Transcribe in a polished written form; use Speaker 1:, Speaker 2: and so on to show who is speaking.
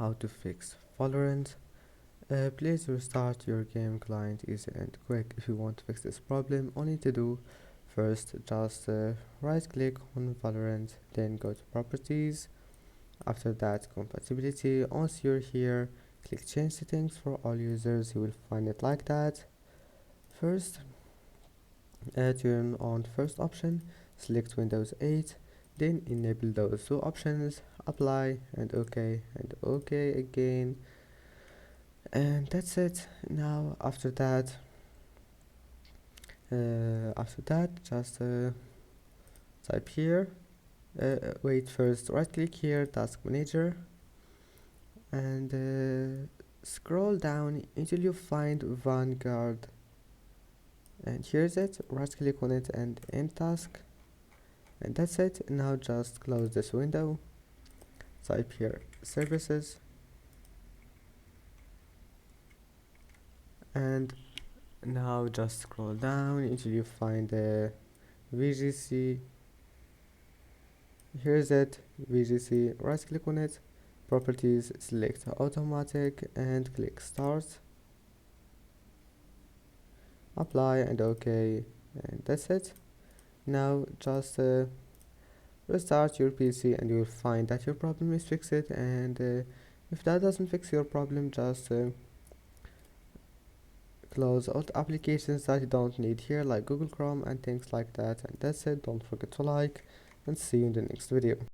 Speaker 1: how to fix Valorant. Please restart your game client easy and quick. If you want to fix this problem, all you need to do first just right click on Valorant, then go to properties. After that, compatibility. Once you're here, click change settings for all users. You will find it like that. First, turn on first option, select Windows 8, then enable those two options, apply and OK again, and that's it. Now after that just type here, wait, first right click here, task manager, and scroll down until you find Vanguard, and here's it. Right click on it and end task, and that's it. Now just close this window, type here services, and now just scroll down until you find the VGC. Here's it, VGC. Right click on it, properties, select automatic and click start, apply and OK, and that's it. Now just restart your PC and you will find that your problem is fixed, and if that doesn't fix your problem, just close all the applications that you don't need here, like Google Chrome and things like that, and that's it. Don't forget to like and see you in the next video.